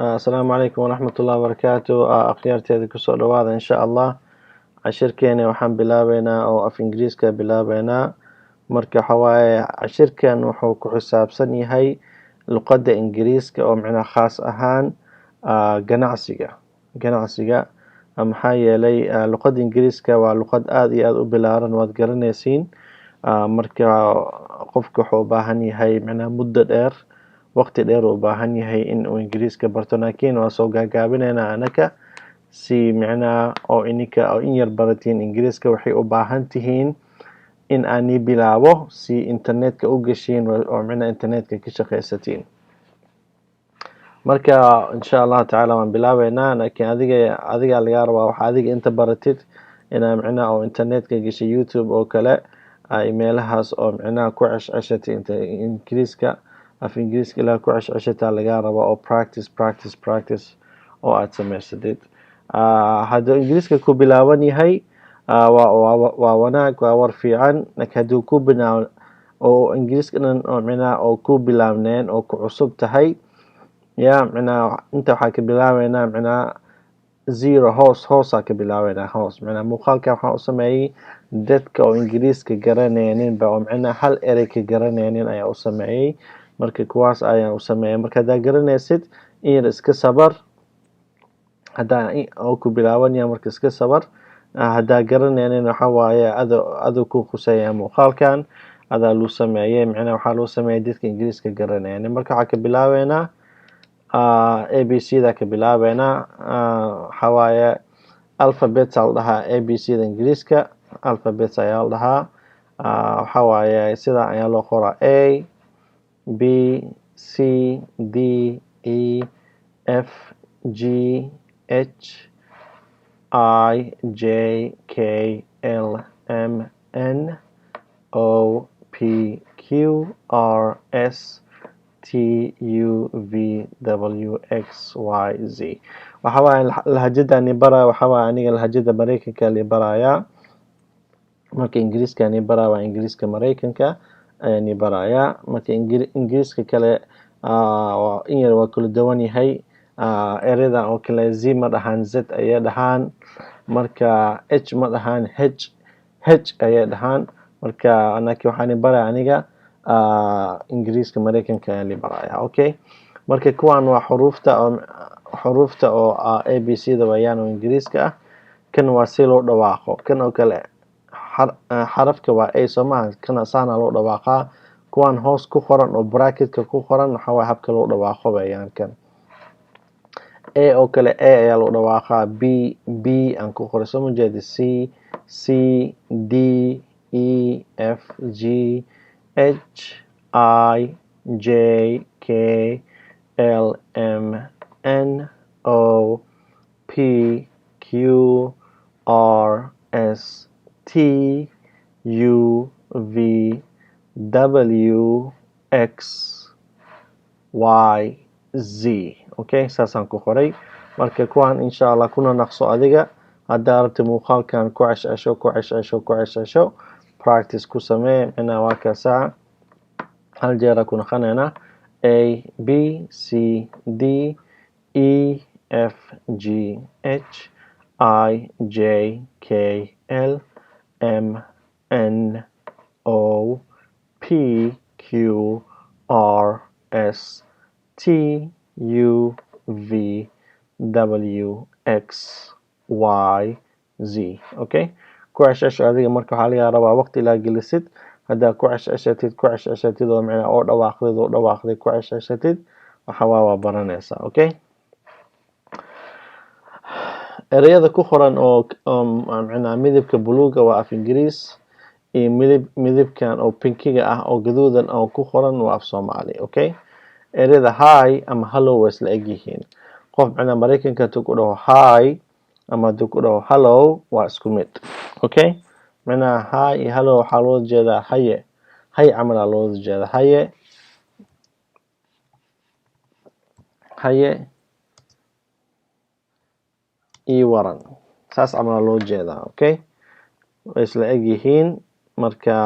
السلام عليكم ورحمة الله وبركاته. أخيارتي كسو دواada إن شاء الله cashirkeena waxaan bilaabeynaa oo af ingiriiska bilaabeynaa marka waxawaaye cashirkan wuxuu ku xisaabsan yahay luqada ingiriiska oo macnaha khaas ahaan ganacsiga maxaa yeelay luqada ingiriiska waa luqad aad iyo aad u bilaaran waad garanaysiin marka qofka wuxuu u baahan yahay macnaha muddo dheer waqti dheer u baahan yahay in uu ingiriiska barto laakiin waa soo gaagaabineynaa anaka si macnaha oo ininka oo in yar baratiin ingiriiska waxay u baahan tihiin in aan bilaabo si internetka u gashiin oo macnaha internetka ka shaqaysatiin marka insha Allah taala waan bilaabeynaa laakiin adiga laga rabaa waxa adiga inta baratid inaa macnaha oo internetka gashay YouTube oo kale ay meelahaas oo macnaha ku cashcashatay ingiriiska af ingiriiska ilaa ku cashcashata laga rabaa oo practice oo aad sameysatid hadduu ingiriiska ku bilaaban yahay waa wanaag waa war fiican laakiin hadduu ku bilaaban oo ingiriiska dhan oo macnaha oo ku bilaabneen oo ku cusub tahay macnaha inta waxaa ka bilaabeynaa macnaha zero hoos ka bilaabeynaa hoos macnaha muuqaalka waxaan u sameeyay dadka oo ingiriiska garanaynin ba oo macnaha hal erey ka garanaynin ayaa u sameeyay marka kuwaas ayaan u sameeyay marka hadaa garanaysid in yar iska sabar hadaa oo ku bilaaban yahay marka iska sabar hadaa garanaynin waxa waaye adu ku khuseeyaa muuqaalkan adaa loo sameeyay macnaha waxaa loo sameeyay dadka ingiriiska garanaynin marka waxaa ka bilaabeynaa ABC da ka bilaabeynaa waxa waaye alphabet la dhahaa ABC da ingiriiska alphabet ayaa la dhahaa waxa waaye sida ayaa loo qoraa A B C D E F G H I J K L M N O P Q R S T U V W X Y Z waxa waaye lahjada ni bara waxa waaye aniga lahjada Mareykanka li baraya marka ingiriiska ni bara waa ingiriiska Mareykanka ayaan ni baraya marka ingiriiska kale in yar waa kala duwan yahay ereyada oo kale Z ma dhahan Z ayay dhahan marka H ma dhahan H ayay dhahan marka anaki waxaan baraya aniga ingiriiska Mareykanka ayaan baraya okay marka kuwan waa xuruufta oo ABC da wayaan oo ingiriiska kan waa si loo dhawaaqo kan oo kale xarafka waa A Soomaali kana saana loo dhawaaqaa kuwan hoos ku qoran oo bracketka ku qoran waxa waa habka loo dhawaaqo wayaan kan A oo kale A ayaa loo dhawaaqaa B aan ku qoray soo jeedi C D E F G H I J K L M N O P Q R S T U V W X Y Z okay saasaan ku qoray marka kuwan insha Allah kuna naqso adiga hadaa rabto muuqaalkan ku cashcasho practice ku samee ina waa kaasa hal jeer ku naqanayna A B C D E F G H I J K L M N O P Q R S T U V W X Y Z okay ku cashcasho adiga marka waxa laga rabaa waqti la gelisid hadaa ku cashcashatid oo macna oo dhawaaqday ku cashcashatid waxa waa baranaysaa okay ereyada ku qoran oo macna midabka buluuga waa af ingiriis iyo midabkan oo pinkiga ah oo gaduudan oo ku qoran waa af Soomaali okay ereyada hi ama hello way isla egyihiin qof macna Mareykanka ku dhaho hi ama ku dhaho hello waa isku mid okay macna hi iyo hello waxa loo jeedaa haye camal loo jeedaa haye ii waran saas camal loo jeedaa okay way isla egyihiin marka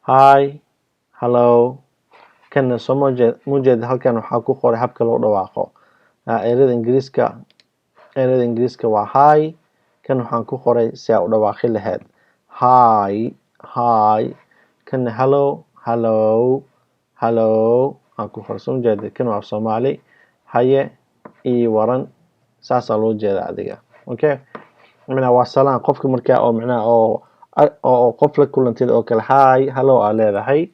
hi, hello. Kana soo mujeed halkan waxaa ku qoray habka loo dhawaaqo. Ereyada Ingiriiska waa hi. Kan waxaan ku qoray si aad u dhawaaqi lahayd. Hi, hi. Kana hello, hello, hello. Aan ku qoray soo mujeed kan waa Soomaali. Haye ii waran. Saasaa loo jeeda adiga. Okay. Waa salaan qofka markaa oo qof la kulantid oo kale hi, hello aa leedahay.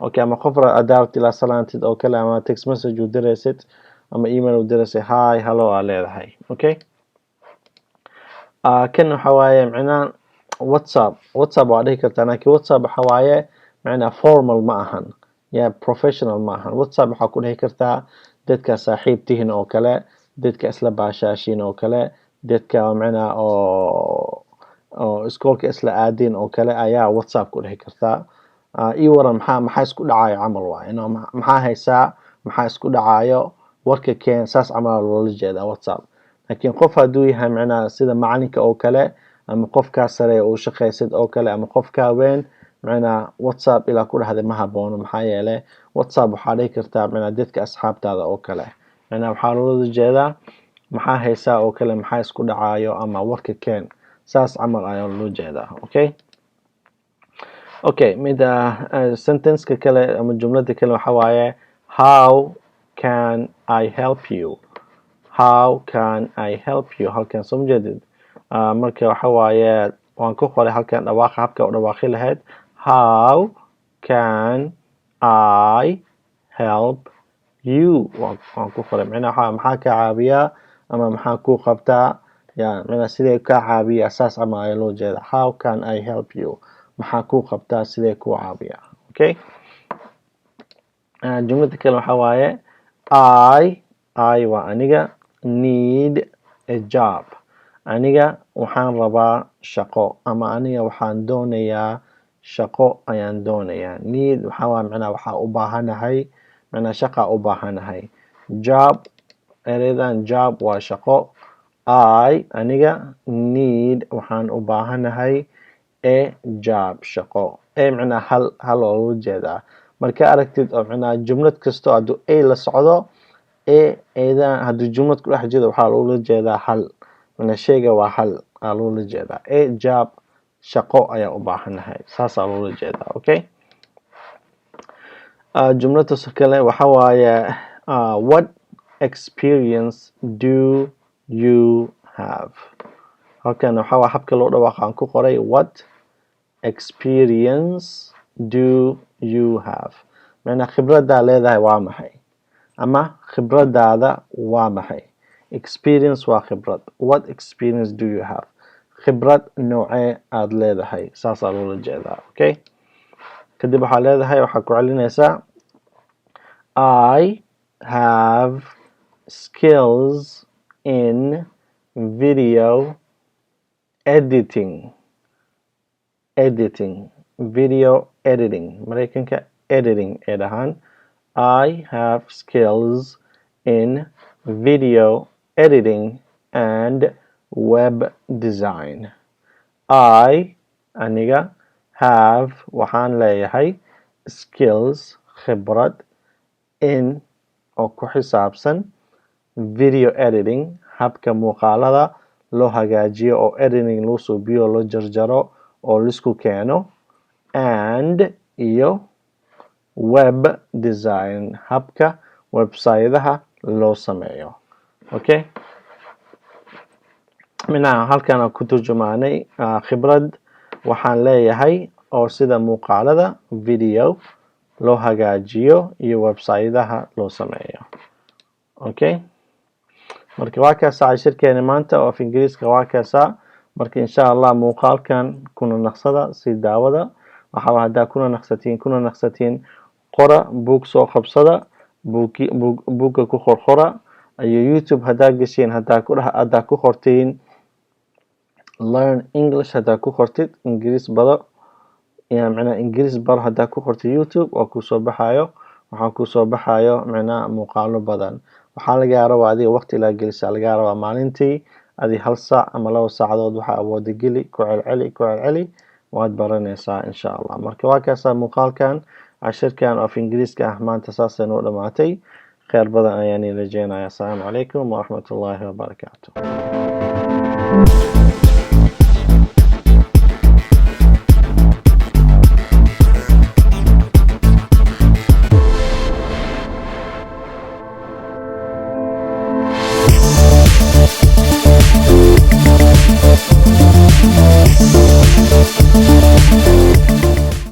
Okay, ama qof adaarti la salaantid oo kale ama text message u diraysid ama email u diraysid hi, hello aa leedahay. Okay. Kan waxa waaye WhatsApp waa dhihi kartaa laakiin WhatsApp waxa waaye formal ma ahan. Professional ma ahan. WhatsApp waxaa ku dhihi kartaa dadka saaxiib tihiin oo kale, dadka isla baashaashiin oo kale, dadka oo iskoolka isla aadeen oo kale ayaa WhatsApp ku dhihi kartaa. Ii waran maxaa isku dhacayo camal waaye. Maxaa haysaa, maxaa isku dhacayo, warka keen, saas camal loola jeedaa WhatsApp. Laakiin qof hadduu yahay sida macalinka oo kale ama qofkaa sare oo shaqaysid oo kale ama qofkaa weyn WhatsApp ilaa ku dhahday ma haboono. Maxaa yeelay WhatsApp waxaa dhihi kartaa dadka asxaabtaada oo kale. Waxaa loola jeedaa maxaa haysaa oo kale, maxaa isku dhacayo ama warka keen. Saas camal ayaa loo jeedaa. Okay, sentence-ka kale ama jumlada kale waxa waaye how can I help you? How can I help you? Halkan soo jeedid. Marka waxa waaye waan ku qoray halkan dhawaaqa habka u dhawaaqi lahayd. How can I help you? Waan ku qoray maxaa ka caawiyaa ama maxaa ku qabtaa sidee ka caawiyaa saas ama ayaa loo jeeda. How can I help you? Maxaa ku qabtaa sidee ku caawiyaa. Okay. Jumlada kale waxa waaye I waa aniga need a job. Aniga waxaan rabaa shaqo ama aniga waxaan doonayaa shaqo ayaan doonayaa. Need waxa waa waxaa u baahanahay shaqa u baahanahay. Job eradan job waa shaqo. Aniga need waxaan u baahanahay a job shaqo. hal oo loo jeedaa. Marka aragtid oo jumlad kasto hadduu a la socdo hadduu jumlad ku dhex jiro waxaa loola jeedaa hal. Shayga waa hal aa loola jeedaa. A job shaqo ayaa u baahanahay. Saasaa loola jeedaa. Okay. Jumlada kale waxa waaye what experience do you have? Halkan waxa waa habka loo dhawaaqo aan ku qoray what experience do you have? Khibrada leedahay waa maxay ama khibradaada waa maxay. Experience waa khibrad. What experience do you have? Khibrad noocee aad leedahay. Saasaa loola jeedaa. Okay. Kadib waxaa leedahay waxaa ku celinaysaa I have skills in video editing. Video editing. Mareykanka editing ee dhahaan. I have skills in video editing and web design. Aniga have waxaan leeyahay skills khibrad in oo ku xisaabsan video editing habka muuqaalada loo hagaajiyo oo editing loo suubiyo loo jarjaro oo lisku keeno and iyo web design habka website-daha loo sameeyo. Okay. Halkan ku turjumaanay khibrad waxaan leeyahay oo sida muuqaalada video loo hagaajiyo iyo website-daha loo sameeyo. Okay. Marka waa kaasaa cashirkeena maanta oo af Ingiriiska waa kaasaa. Marka insha Allah muuqaalkan kuna naqsada si daawada. Waxaa haddaa kuna naqsatiin qora buug soo qabsada buugga ku qorqora iyo YouTube haddaa gashiin haddaa ku qortiin learn English haddaa ku qortid Ingiriis baro Ingiriis baro haddaa ku qortid YouTube oo kusoo baxayo waxaa kusoo baxayo muuqaalo badan. Waxaa laga rabaa adiga waqti la gelisa laga rabaa maalintii adi 1 saac ama 2 saacadood waxaa awooda geli ku celceli waad baranaysaa insha allah. Marka waa kaasaa muuqaalkan cashirkan af ingiriiska ah maanta saasay noo dhamaatay. Khayr badan ayaan idin rajeynayaa. Asalaamu calaykum waraxmatullaahi wabarakaatu.